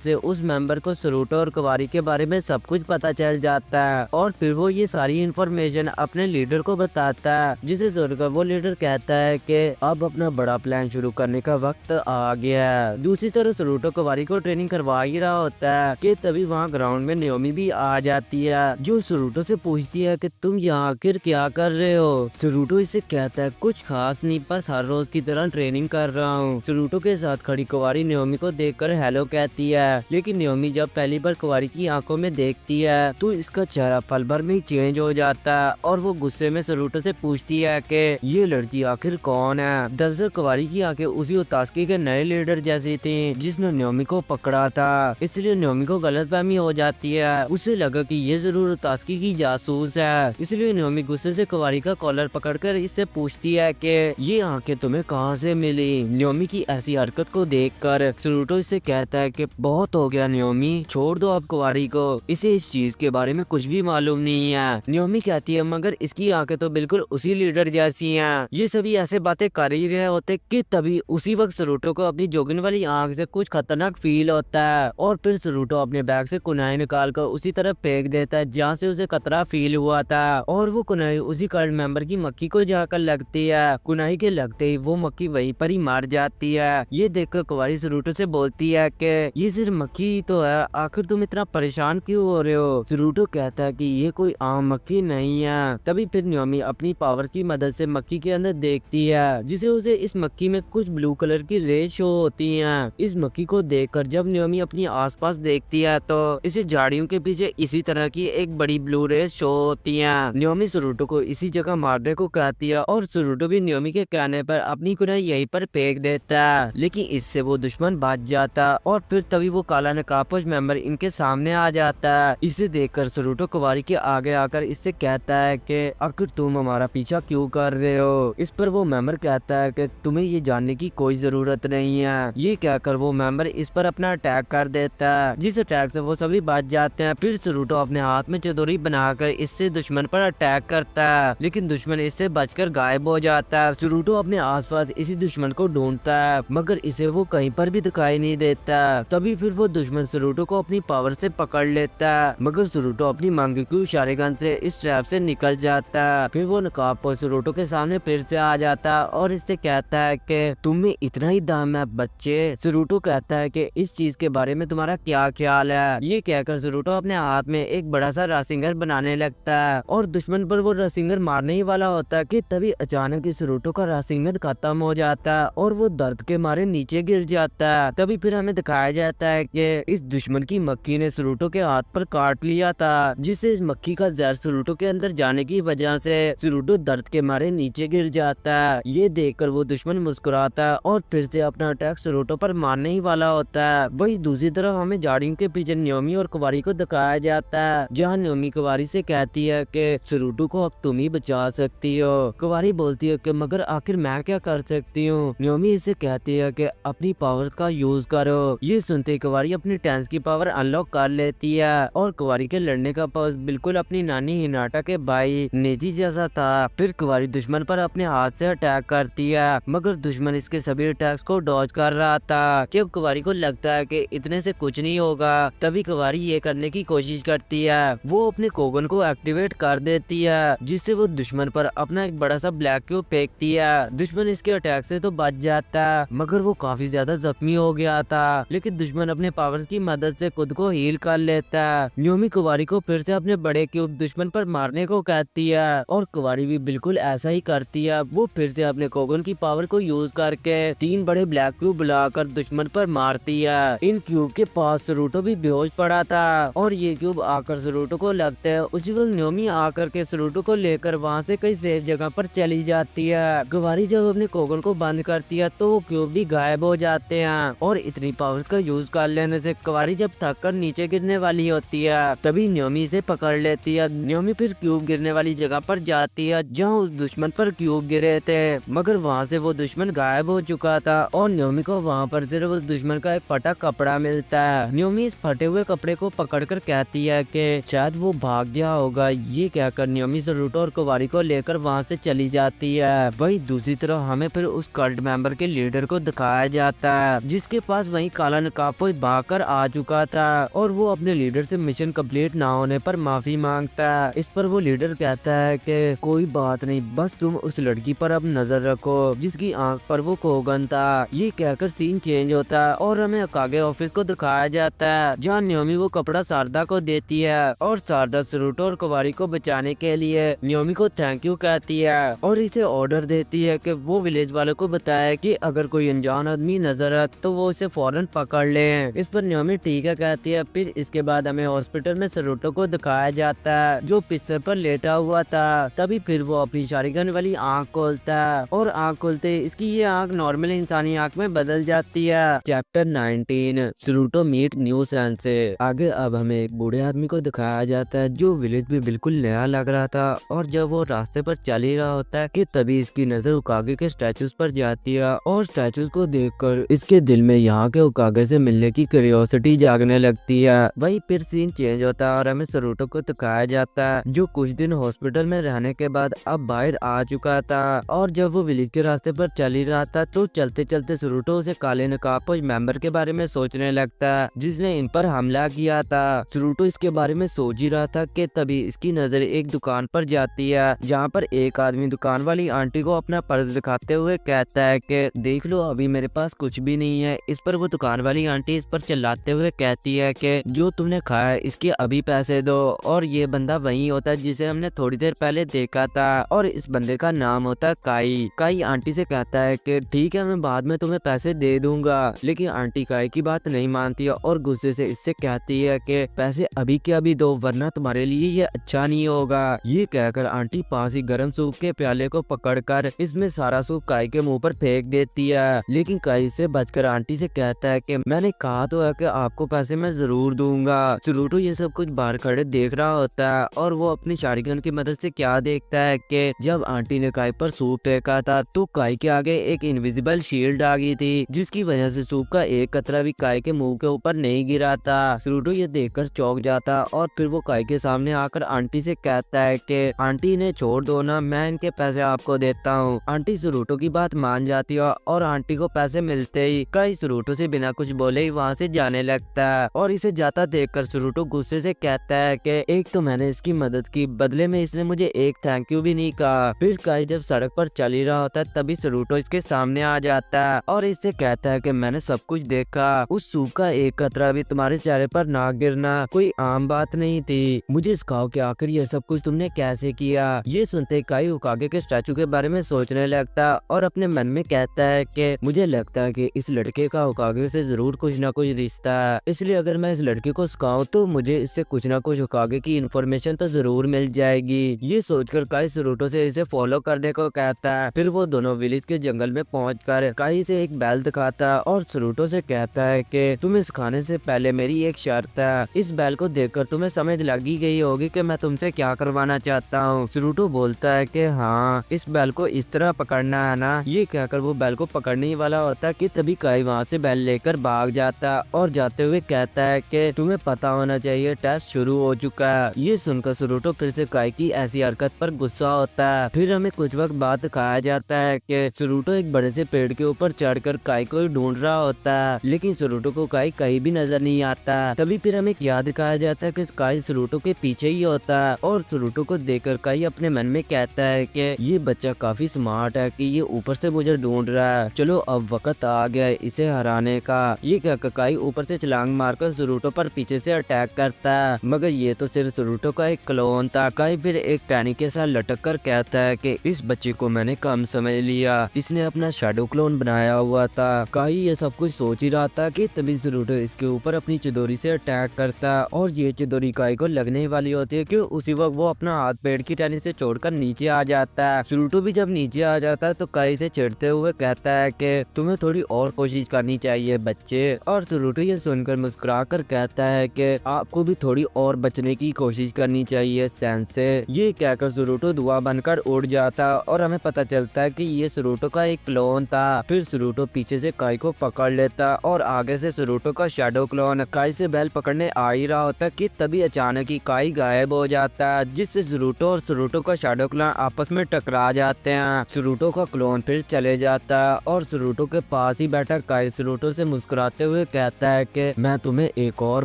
Speaker 1: से उस मेंबर को सरूटो और कुवारी के बारे में सब कुछ पता चल जाता है और फिर वो ये सारी इंफॉर्मेशन अपने लीडर को बताता है, जिसे सुनकर वो लीडर कहता है कि अब अपना बड़ा प्लान शुरू करने का वक्त आ गया है। दूसरी तरफ सरूटो कुवारी को ट्रेनिंग करवा ही रहा होता है कि तभी वहाँ ग्राउंड में नाओमी भी आ जाती है, जो सरूटो से पूछती है कि तुम यहाँ आखिर क्या कर रहे हो। सरूटो इसे कहता है कुछ खास नहीं, बस हर रोज की तरह ट्रेनिंग कर रहा हूँ। सरूटो के साथ खड़ी कुवारी नाओमी को देखकर हेलो कहती है, लेकिन नाओमी जब पहली बार कुवारी की आंखों में देखती है तो इसका चेहरा पल भर में ही चेंज हो जाता है और वो गुस्से में सरूटो से पूछती है कि ये लड़की आखिर कौन है। दरअसल कुवारी की आंखें उसी उतास्की के नए लीडर जैसी थी जिसने नाओमी को पकड़ा था, इसलिए नाओमी को गलतफहमी हो जाती है। उसे लगा कि ये जरूर उतास्की की जासूस है, इसलिए नाओमी गुस्से से कुवारी का कॉलर पकड़कर इससे पूछती है कि ये आंखें तुम्हें कहाँ से मिली। नाओमी की ऐसी हरकत को देखकर सरूटो इससे कहता है कि बहुत हो गया नाओमी, छोड़ दो अब कुवारी को, इसे इस चीज के बारे में कुछ भी मालूम नहीं है। नाओमी कहती है मगर इसकी आंखें तो बिल्कुल उसी लीडर जैसी हैं। ये सभी ऐसे बातें कर ही रहे होते कि तभी उसी वक्त सरूटो को अपनी जोगिन वाली आंख से कुछ खतरनाक फील होता है और फिर सरूटो अपने बैग से कुनाई निकाल कर उसी तरफ फेंक देता है जहाँ से उसे खतरा फील हुआ था और वो कुनाई उसी कल्ट मेंबर की मक्खी को जाकर लगती है। कुनाई के लगते ही वो मक्खी वहीं पर ही मार जाती है। ये देखकर कुवारी सरूटो से बोलती है कि ये सिर्फ मक्खी ही तो है, आखिर तुम इतना परेशान क्यों हो रहे हो। सरूटो कहता है कि ये कोई आम मक्खी नहीं है। तभी फिर नाओमी अपनी पावर की मदद से मक्खी के अंदर देखती है जिसे उसे इस मक्खी में कुछ ब्लू कलर की रेज शो होती हैं। इस मक्खी को देखकर जब नाओमी अपनी आसपास देखती है तो इसे झाड़ियों के पीछे इसी तरह की एक बड़ी ब्लू रेज शो होती हैं। नाओमी सरूटो को इसी जगह मारने को कहती है और सरूटो भी नाओमी के कहने पर अपनी कुनाई यहीं पर फेंक देता है, लेकिन इससे वो दुश्मन बच जाता है और फिर तभी वो काला नकाबपोश मेंबर इनके सामने आ जाता है। इसे देखकर सरूटो कुवारी के आगे आकर इससे कहता है कि आखिर तुम हमारा पीछा क्यों कर रहे हो। इस पर वो मेंबर कहता है कि तुम्हें ये जानने की कोई जरूरत नहीं है। ये कहकर वो मेंबर इस पर अपना अटैक कर देता है, जिस अटैक से वो सभी बच जाते हैं। फिर सरूटो अपने हाथ में चतुरी बनाकर इससे दुश्मन पर अटैक करता है, लेकिन दुश्मन इससे बचकर गायब हो जाता है। सरूटो अपने आसपास इसी दुश्मन को ढूंढता है मगर इसे वो कहीं पर भी दिखाई नहीं देता। तभी फिर वो दुश्मन सरूटो को अपनी पावर से पकड़ लेता है, मगर सरूटो अपनी मंगेक्यू इशारे गन से इस ट्रैप से निकल जाता है। फिर वो नकाबपोश सरूटो के सामने फिर से आ जाता है और इससे कहता है कि तुम्हें इतना ही दाम है बच्चे। सरूटो कहता है कि इस चीज के बारे में तुम्हारा क्या ख्याल है। ये कहकर सरूटो अपने हाथ में एक बड़ा सा रासिंगर बनाने लगता है और दुश्मन पर वो रासिंगर मारने ही वाला होता है कि तभी अचानक ही सरूटो का रासिंगर खत्म हो जाता है और वो दर्द के मारे नीचे गिर जाता है। तभी फिर हमें दिखाया जाता है कि इस दुश्मन की मक्खी ने सरूटो के हाथ पर काट लिया था, जिससे इस मक्खी का जहर सरूटो के अंदर जाने की वजह से सरूटो दर्द के मारे नीचे गिर जाता है। ये देखकर वो दुश्मन मुस्कुराता है और फिर से अपना अटैक सरूटो पर मारने ही वाला होता है। वही दूसरी तरफ हमें झाड़ियों के पीछे नाओमी और कुवारी को दिखाया जाता है, जहाँ नाओमी कुवारी से कहती है कि सरूटो को अब तुम ही बचा सकती हो। कुवारी बोलती है कि मगर आखिर मैं क्या कर सकती हूँ। नाओमी इसे कहती है कि अपनी पावर्स का यूज करो। ये सुनते ही कुवारी अपनी टेंस की पावर अनलॉक कर लेती है और कुवारी के लड़ने का पॉज बिल्कुल अपनी नानी हिनाटा के भाई नेजी जैसा था। फिर कुवारी दुश्मन पर अपने हाथ से अटैक करती है, मगर दुश्मन इसके सभी अटैक्स को डॉज कर रहा था। कि अब कुवारी को लगता है कि इतने से कुछ नहीं होगा, तभी कुवारी ये करने की कोशिश करती है। वो अपने कोगन को एक्टिवेट कर देती है, जिससे वो दुश्मन पर अपना एक बड़ा सा ब्लैक क्यूब फेंकती है। दुश्मन इसके अटैक से तो बच जाता है, मगर वो काफी ज्यादा जख्मी हो गया था, लेकिन दुश्मन अपने पावर्स की मदद से खुद को हील कर लेता है। नाओमी कुवारी को फिर से अपने बड़े क्यूब दुश्मन पर मारने को कहती है और कुवारी भी बिल्कुल ऐसा ही करती है। वो फिर से अपने कोगन की पावर को यूज करके 3 बड़े ब्लैक क्यूब बुलाकर दुश्मन पर मारती है। इन क्यूब के पास सरूटो भी बेहोश पड़ा था और ये क्यूब आकर सरूटो को लगते हैं। उसी वक्त नाओमी आकर के सरूटो को लेकर वहाँ से कई सेफ जगह पर चली जाती है। कुवारी जब अपने कोगन को बंद करती है तो वो क्यूब भी गायब हो जाते हैं और इतनी पावर्स का यूज कर लेने से कुवारी जब थक कर नीचे गिरने वाली होती है तभी नाओमी इसे पकड़ लेती है। नाओमी फिर क्यूब गिरने वाली जगह पर जाती है जहाँ उस दुश्मन पर क्यूब गिरे थे, मगर वहाँ से वो दुश्मन गायब हो चुका था और नाओमी को वहाँ पर सिर्फ उस दुश्मन का एक फटा कपड़ा मिलता है। नाओमी इस फटे हुए कपड़े को पकड़कर कहती है कि शायद वो भाग गया होगा। ये कहकर नाओमी सरूटो और कुवारी को लेकर वहाँ से चली जाती है। वही दूसरी तरफ हमें फिर उस उस कल्ट मेंबर के लीडर को दिखाया जाता है, जिसके पास वही काला नकाबपोश भागकर आ चुका था और वो अपने लीडर से मिशन कंप्लीट ना होने पर माफी मांगता है। इस पर वो लीडर कहता है कि कोई बात नहीं, बस तुम उस लड़की पर अब नजर रखो जिसकी आंख पर वो कोगन था। ये कहकर सीन चेंज होता है और हमें अकागे ऑफिस को दिखाया जाता है, जहाँ न्योमी वो कपड़ा शारदा को देती है और शारदा सरूटो और कुवारी को बचाने के लिए न्योमी को थैंक यू कहती है और इसे ऑर्डर देती है कि वो विलेज वालों को बताए कि अगर कोई अनजान आदमी नजर आए तो वो इसे फौरन पकड़ ले। इस पर न्योमी ठीक है कहती है। फिर इसके बाद हमें हॉस्पिटल में सरूटो को दिखाया जाता है जो बिस्तर पर लेटा हुआ था। तभी फिर वो अपनी शारीगन वाली आंख खोलता है और आंख खोलते इसकी ये आंख नॉर्मल इंसानी आंख में बदल जाती है। चैप्टर 19 सरूटो मीट न्यू सेंसे। आगे अब हमें एक बूढ़े आदमी को दिखाया जाता है जो विलेज में बिल्कुल नया लग रहा था और जब वो रास्ते पर चल ही रहा होता है कि तभी इसकी नजर उकागे के स्टैचूज पर जाती है और स्टैचूज को देखकर इसके दिल में यहाँ के उकागे से मिलने की क्यूरियोसिटी जागने लगती है। वही फिर सीन चेंज होता है और हमें सरूटो को दिखाया जाता है जो कुछ दिन हॉस्पिटल में रहने के बाद अब बाहर आ चुका था और जब वो विलेज के रास्ते पर चल ही रहा था तो चलते चलते सरूटो उसे काले नकाबपोश मेंबर के बारे में सोचने लगता है जिसने इन पर हमला किया था। सरूटो इसके बारे में सोच ही रहा था कि तभी इसकी नजर एक दुकान पर जाती है जहाँ पर एक आदमी दुकान वाली आंटी को अपना पर्स दिखाते हुए कहता है कि देख लो अभी मेरे पास कुछ भी नहीं है। इस पर वो दुकान वाली आंटी इस पर चिल्लाते हुए कहती है कि जो तुमने खाया है इसके अभी पैसे दो। और ये बंदा वही होता है जिसे हमने थोड़ी देर पहले देखा था और इस बंदे का नाम होता है काई। काई आंटी से कहता है कि ठीक है मैं बाद में तुम्हें पैसे दे दूंगा, लेकिन आंटी काई की बात नहीं मानती है और गुस्से से इससे कहती है कि पैसे अभी के अभी दो वरना तुम्हारे लिए ये अच्छा नहीं होगा। ये कहकर आंटी पास ही गर्म सूप के प्याले को पकड़कर इसमें सारा सूप काई के मुंह पर फेंक देती है, लेकिन काई से बचकर आंटी से कहता है कि मैंने कहा तो है कि आपको पैसे मैं जरूर दूंगा। सरूटो ये सब कुछ बाहर खड़े देख रहा होता है और वो अपनी शारीगन की मदद से क्या देखता है कि जब आंटी ने काई पर सूप फेंका था तो काई के आगे एक इनविजिबल शील्ड आ गई थी जिसकी वजह से सूप का एक कतरा भी काई के मुंह के ऊपर नहीं गिरा था। सरूटो ये देखकर चौंक जाता और फिर वो काई के सामने आकर आंटी से कहता है कि आंटी इन्हें छोड़ दो ना, मैं इनके पैसे आपको देता हूँ। आंटी सरूटो की बात मान जाती है और आंटी को पैसे मिलते ही काई सरूटो से बिना कुछ बोले ही वहाँ से जाने लगता है और इसे जाता देखकर सरूटो गुस्से से कहता है कि एक तो मैंने इसकी मदद की, बदले में इसने मुझे एक थैंक यू भी नहीं कहा। फिर काई जब सड़क पर चल ही रहा होता है तभी सरूटो इसके सामने आ जाता है और इससे कहता है कि मैंने सब कुछ देखा, उस सूप का एक कतरा भी तुम्हारे चेहरे पर ना गिरना कोई आम बात नहीं थी। मुझे सिखाओ कि आखिर ये सब कुछ तुमने कैसे किया। ये सुनते काई उकागे के स्टैचू के बारे में सोचने लगता और अपने मन में कहता है कि मुझे लगता है कि इस लड़के का उकागे से जरूर कुछ ना कुछ रिश्ता है, इसलिए अगर मैं इस लड़के को सिखाऊं तो मुझे इससे कुछ ना कुछ उकागे की इन्फॉर्मेशन तो जरूर मिल जाएगी। ये सोचकर काई सरूटो से इसे फॉलो करने को कहता है। फिर वो दोनों विलेज के जंगल में पहुंचकर काई से एक बैल दिखाता है और सरूटो से कहता है कि तुम्हें सिखाने से पहले मेरी एक शर्त है। इस बैल को देखकर तुम्हें समझ लगी गई होगी कि मैं तुमसे क्या करवाना चाहता हूँ। सरूटो बोलता है कि हाँ, इस बैल को इस तरह पकड़ना है ना। ये कहकर वो बैल को पकड़ने ही वाला होता है कि तभी काई वहाँ से बैल लेकर भाग जाता और जाते हुए कहता है कि तुम्हें पता होना चाहिए टेस्ट शुरू हो चुका है। ये सुनकर सरूटो फिर से काई की ऐसी हरकत पर गुस्सा होता है। फिर हमें कुछ वक्त बाद दिखाया जाता है कि सरूटो एक बड़े से पेड़ के ऊपर चढ़कर काई को ढूंढ रहा होता है, लेकिन सरूटो को काई कहीं भी नजर नहीं आता। तभी फिर हमें क्या दिखाया जाता है कि काई सरूटो के पीछे ही होता है और सरूटो को देखकर काई अपने मन में कहता है कि ये बच्चा काफी स्मार्ट है कि ये ऊपर से मुझे ढूंढ रहा है, चलो अब वक्त आ गया है इसे हराने का। ये कहकर काई ऊपर से छलांग मारकर सरूटो पर पीछे से अटैक करता है, मगर ये तो सिर्फ सरूटो का एक क्लोन था। काई फिर एक टहनी के साथ लटक कर कहता है कि इस बच्चे को मैंने कम समझ लिया, इसने अपना शैडो क्लोन बनाया हुआ था। काई ये सब कुछ सोच ही रहा था कि तभी सरूटो इसके ऊपर अपनी चिदोरी से अटैक करता है और ये चिदोरी काई को लगने वाली होती है कि उसी वक्त वो अपना हाथ पेड़ की टहनी से छोड़कर नीचे आ जाता है। सरूटो भी जब नीचे आ जाता है तो काई से चिढ़ते हुए कहता है कि तुम्हें थोड़ी और कोशिश करनी चाहिए बच्चे। और सरूटो ये सुनकर मुस्कुरा कर कहता है कि आपको भी थोड़ी और बचने की कोशिश करनी चाहिए सेंसे। ये कहकर सरूटो धुआं बनकर उड़ जाता और हमें पता चलता है कि ये सरूटो का एक क्लोन था। फिर सरूटो पीछे से काई को पकड़ लेता और आगे से सरूटो का शैडो क्लोन काई से बैल पकड़ने आ ही रहा होता कि तभी अचानक ही काई गायब हो जाता है, जिससे सरूटो और सरूटो का शैडो क्लोन आपस में टकरा जाते हैं। सरूटो का क्लोन फिर फिर चले जाता है और सरूटो के पास ही बैठा काई सरूटो से मुस्कुराते हुए कहता है कि मैं तुम्हें एक और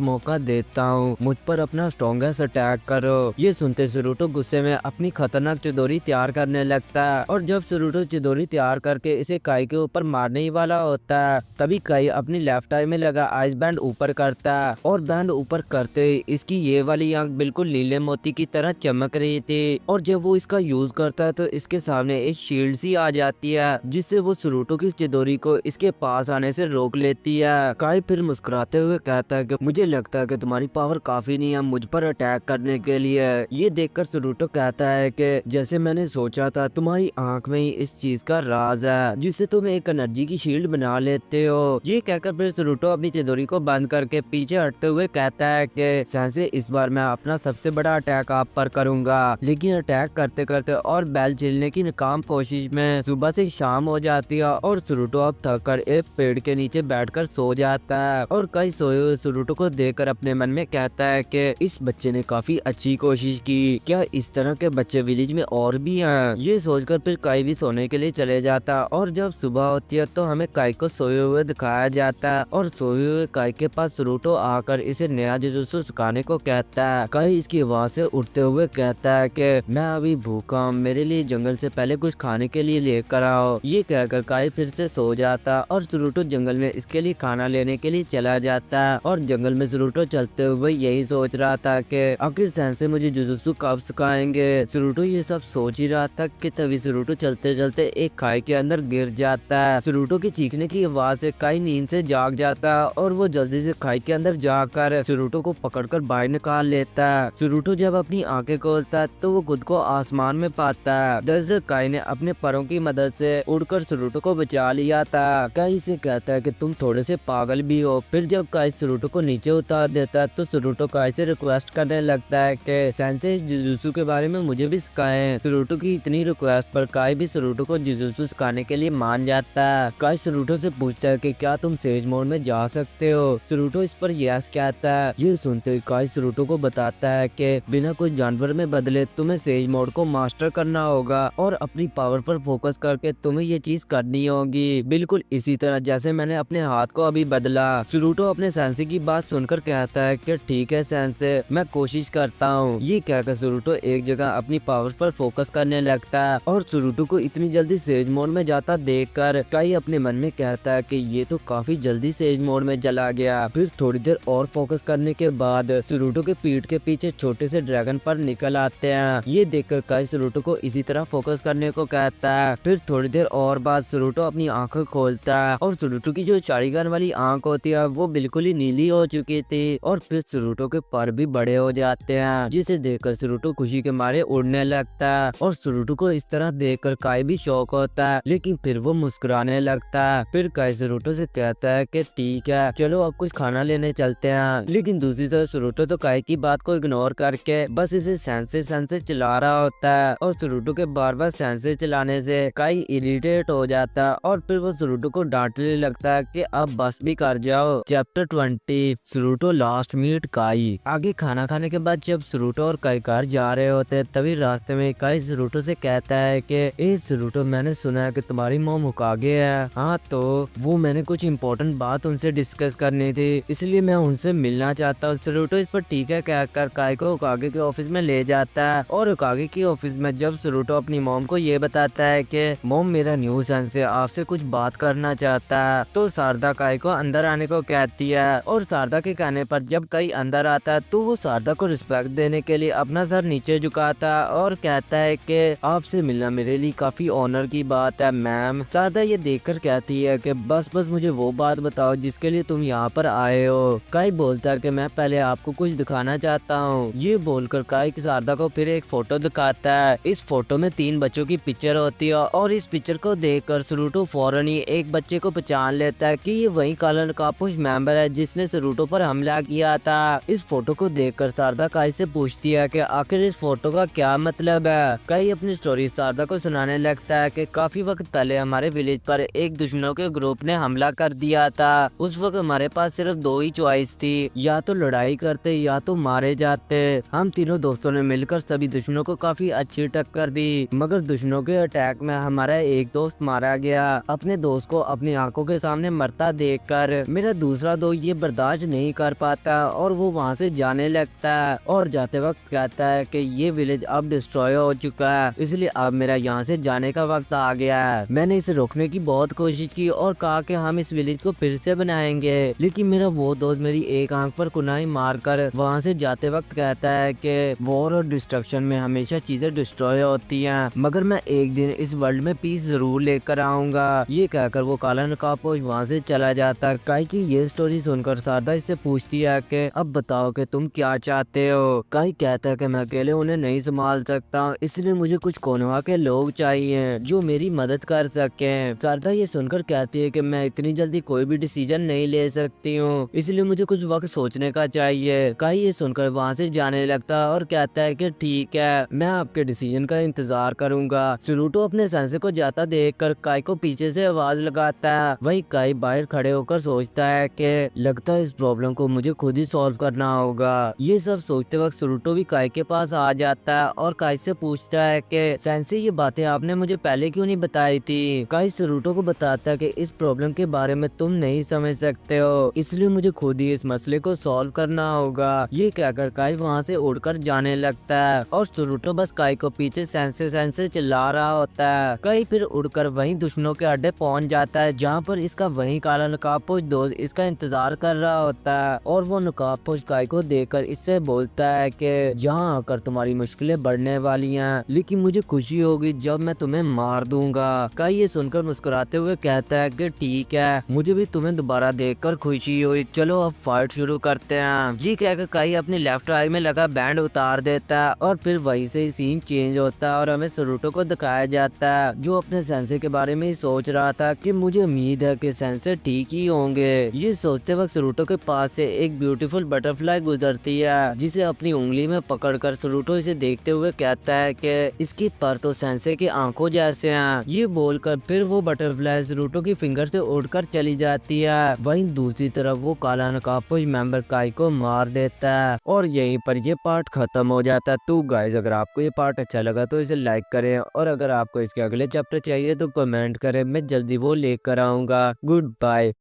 Speaker 1: मौका देता हूँ, मुझ पर अपना स्ट्रॉन्गेस्ट अटैक करो। ये सुनते सरूटो गुस्से में अपनी खतरनाक चिदोरी तैयार करने लगता है और जब सरूटो चिदोरी तैयार करके इसे काई के ऊपर मारने ही वाला होता है, तभी काई अपनी लेफ्ट आई में लगा आइस बैंड ऊपर करता है और बैंड ऊपर करते ही इसकी ये वाली आंख बिल्कुल नीले मोती की तरह चमक रही थी और जब वो इसका यूज करता है तो इसके सामने एक शील्ड सी आ जाती है जिससे वो सरूटो की चिदोरी को इसके पास आने से रोक लेती है। काई फिर मुस्कुराते हुए कहता है कि मुझे लगता है कि तुम्हारी पावर काफी नहीं है मुझ पर अटैक करने के लिए। ये देखकर सरूटो कहता है कि जैसे मैंने सोचा था, तुम्हारी आंख में ही इस चीज का राज है जिससे तुम एक एनर्जी की शील्ड बना लेते हो। ये कहकर फिर सरूटो अपनी चिदोरी को बंद करके पीछे हटते हुए कहता है कि सेंसे इस बार मैं अपना सबसे बड़ा अटैक आप पर करूंगा। लेकिन अटैक करते करते और बैल झेलने की नाकाम कोशिश में सुबह से शाम हो जाती है और सरूटो अब थक कर एक पेड़ के नीचे बैठकर सो जाता है और कई सोए हुए सरूटो को देखकर अपने मन में कहता है कि इस बच्चे ने काफी अच्छी कोशिश की, क्या इस तरह के बच्चे विलेज में और भी हैं। ये सोचकर फिर काई भी सोने के लिए चले जाता और जब सुबह होती है तो हमें काई को सोए हुए दिखाया जाता है और सोए हुए काई के पास सरूटो आकर इसे नया जुजुत्सु सिखाने को कहता है। काई इसकी आवाज से उठते हुए कहता है कि मैं अभी भूखा हूँ, मेरे लिए जंगल से पहले कुछ खाने के लिए लेकर आओ। ये कहकर काई फिर से सो जाता और सरूटो जंगल में इसके लिए खाना लेने के लिए चला जाता है और जंगल में सरूटो चलते हुए यही सोच रहा था कि आखिर सेंसे मुझे जुजुत्सु कब सिखाएंगे। सरूटो ये सब सोच ही रहा था कि तभी सरूटो चलते चलते एक खाई के अंदर गिर जाता है। सरूटो की चीखने की आवाज से काई नींद से जाग जाता है और वो जल्दी से खाई के अंदर जाकर सरूटो को पकड़कर बाहर निकाल लेता है। सरूटो जब अपनी आंखें खोलता है तो वो खुद को आसमान में पाता है। दरअसल काई ने अपने परों की मदद से उड़कर सरूटो को बचा लिया था। काई से कहता है कि तुम थोड़े से पागल भी हो। फिर जब काई सरूटो को नीचे उतार देता है तो सरूटो काई से रिक्वेस्ट करने लगता है कि सेंसे जुजुत्सु के बारे में मुझे भी सिखाएं। सरूटो की इतनी रिक्वेस्ट पर काई भी सरूटो को जुजुत्सु सिखाने के लिए मान जाता है। काई सरूटो से पूछता है कि क्या तुम सेज मोड में जा सकते हो। सरूटो इस पर यस कहता है। ये सुनते ही काई सरूटो को बताता है कि बिना कोई जानवर में बदले तुम्हें सेज मोड को मास्टर करना होगा और अपनी पावर पर फोकस करके तुम्हें ये चीज करनी होगी, बिल्कुल इसी तरह जैसे मैंने अपने हाथ को अभी बदला। सरूटो अपने सेंसे की बात सुनकर कहता है कि ठीक है सेंसे, मैं कोशिश करता हूँ। ये कहकर सरूटो एक जगह अपनी पावर पर फोकस करने लगता है और सरूटो को इतनी जल्दी सेज मोड में जाता देखकर काई अपने मन में कहता है कि ये तो काफी जल्दी सेज मोड में चला गया। फिर थोड़ी देर और फोकस करने के बाद सरूटो के पीठ के पीछे छोटे से ड्रैगन पर निकल आते हैं। ये देखकर काई सरूटो को इसी तरह फोकस करने को कहता है। फिर थोड़ी देर और बाद सरूटो अपनी आंखें खोलता है और सरूटो की जो चारीगन वाली आंख होती है वो बिल्कुल ही नीली हो चुकी थी और फिर सरूटो के पर भी बड़े हो जाते हैं, जिसे देखकर सरूटो खुशी के मारे उड़ने लगता है और सरूटो को इस तरह देखकर काई भी शौक होता है, लेकिन फिर वो मुस्कुराने लगता है। फिर काई सरूटो से कहता है कि ठीक है चलो अब कुछ खाना लेने चलते हैं। लेकिन दूसरी तरफ सरूटो तो काई की बात को इग्नोर करके बस इसे सेंसे सेंसे चला रहा होता है और सरूटो के बार बार सेंसे चलाने से काई इरिटेट हो जाता है और फिर वो सरूटो को डांटने लगता है कि अब बस भी कर जाओ। चैप्टर 20 सरूटो लास्ट मीट काई। आगे खाना खाने के बाद जब सरूटो और काई कार जा रहे होते तभी रास्ते में काई सरूटो से कहता है कि ए सरूटो, मैंने सुना है कि तुम्हारी मॉम होकागे है। हाँ तो वो मैंने कुछ इम्पोर्टेंट बात उनसे डिस्कस करनी थी, इसलिए मैं उनसे मिलना चाहता हूँ। सरूटो इस पर ठीक है कहकर काई को होकागे के ऑफिस में ले जाता है और होकागे की ऑफिस में जब सरूटो अपनी मॉम को ये बताता है कि मॉम मेरा न्यू सन से आपसे कुछ बात करना चाहता है, तो शारदा काई को अंदर आने को कहती है और शारदा के कहने पर जब काई अंदर आता है तो वो शारदा को रिस्पेक्ट देने के लिए अपना सर नीचे झुकाता है और कहता है कि आपसे मिलना मेरे लिए काफी ऑनर की बात है मैम। शारदा ये देखकर कहती है कि बस मुझे वो बात बताओ जिसके लिए तुम यहाँ पर आए हो। काई बोलता है कि मैं पहले आपको कुछ दिखाना चाहता हूँ। ये बोलकर काई शारदा को फिर एक फोटो दिखाता है। इस फोटो में 3 बच्चों की पिक्चर होती है और इस पिक्चर को देखकर सरूटो फौरन ही एक बच्चे को पहचान लेता है कि ये वही काला नकाबपोश मेंबर है जिसने सरूटो पर हमला किया था। इस फोटो को देखकर शारदा काई से पूछती है कि आखिर इस फोटो का क्या मतलब है। काई अपनी स्टोरी शारदा को सुनाने लगता है कि काफी वक्त पहले हमारे विलेज पर एक दुश्मनों के ग्रुप ने हमला कर दिया था। उस वक्त हमारे पास सिर्फ 2 ही चॉइस थी, या तो लड़ाई करते या तो मारे जाते। हम तीनों दोस्तों ने मिलकर सभी दुश्मनों को काफी अच्छी टक्कर दी, मगर दुश्मनों के अटैक में हमारा एक दोस्त मारा गया। अपने दोस्त को अपनी आंखों के सामने मरता देखकर मेरा दूसरा दोस्त ये बर्दाश्त नहीं कर पाता और वो वहाँ से जाने लगता है और जाते वक्त कहता है कि ये विलेज अब डिस्ट्रॉय हो चुका है, इसलिए अब मेरा यहाँ से जाने का वक्त आ गया है। मैंने इसे रोकने की बहुत कोशिश की और कहा कि हम इस विलेज को फिर से बनाएंगे, लेकिन मेरा वो दोस्त मेरी एक आंख पर कुनाई मारकर वहाँ से जाते वक्त कहता है कि वॉर और डिस्ट्रक्शन में हमेशा चीजें डिस्ट्रॉय होती हैं, मगर मैं एक दिन इस वर्ल्ड में पीस जरूर लेकर आऊंगा। ये कहकर वो काला नकाबपोश वहाँ से चला जाता है। काई की ये स्टोरी सुनकर शारदा इससे पूछती है कि अब बताओ कि तुम क्या चाहते हो। काई कहता है कि मैं अकेले उन्हें नहीं संभाल सकता, इसलिए मुझे कुछ कोनवा के लोग चाहिए जो मेरी मदद कर सके। शारदा ये सुनकर कहती है कि मैं इतनी जल्दी कोई भी डिसीजन नहीं ले सकती हूँ, इसलिए मुझे कुछ वक्त सोचने का चाहिए। काई ये सुनकर वहाँ से जाने लगता है और कहता है कि ठीक है, मैं आपके डिसीजन का इंतजार करूंगा। सुरुटो अपने सेंसे को जाता देखकर काई को पीछे से आवाज लगाता है। वहीं काई बाहर खड़े होकर सोचता है कि लगता है इस प्रॉब्लम को मुझे खुद ही सॉल्व करना होगा। ये सब सोचते वक्त सुरुटो भी काई के पास आ जाता है और काई से पूछता है कि सेंसे ये बातें आपने मुझे पहले क्यों नहीं बताई थी। काई सुरुटो को बताता है कि इस प्रॉब्लम के बारे में तुम नहीं समझ सकते हो, इसलिए मुझे खुद ही इस मसले को सॉल्व करना होगा। ये कहकर काई वहाँ से उड़कर जाने लगता है और सुरुटो बस काई को पीछे सेंसे सेंसे चिल्ला रहा होता है। काई फिर उड़कर वहीं दुश्मनों के अड्डे पहुंच जाता है जहाँ पर इसका वहीं काला नकाबपोश दोस्त इसका इंतजार कर रहा होता है और वो नकाबपोश काई को देखकर इससे बोलता है कि यहाँ आकर तुम्हारी मुश्किलें बढ़ने वाली हैं, लेकिन मुझे खुशी होगी जब मैं तुम्हें मार दूंगा। काई ये सुनकर मुस्कुराते हुए कहता है कि ठीक है, मुझे भी तुम्हें दोबारा देखकर खुशी हुई, चलो अब फाइट शुरू करते हैं। जी कहकर काई अपनी लेफ्ट आई में लगा बैंड उतार देता है और फिर वहीं से ही सीन चेंज होता है और हमें सुरुटो को दिखाया जाता है जो अपने सेंसे के बारे में ही सोच रहा था कि मुझे उम्मीद है कि सेंसे ठीक ही होंगे। ये सोचते वक्त सुरुटो के पास से एक ब्यूटीफुल बटरफ्लाई गुजरती है जिसे अपनी उंगली में पकड़कर सुरुटो इसे देखते हुए कहता है कि इसकी पर तो सेंसे की आंखों जैसे हैं। ये बोलकर फिर वो बटरफ्लाई सुरुटो की फिंगर से उड़कर चली जाती है। वहीं दूसरी तरफ वो काला नकाबपोश मेंबर काई को मार देता है और यहीं पर ये पार्ट खत्म हो जाता है। तो गाइस अगर आपको ये पार्ट अच्छा लगा तो इसे लाइक करें और अगर आपको इसके अगले चैप्टर चाहिए तो कमेंट करें, मैं जल्दी वो लेकर आऊंगा। Good bye.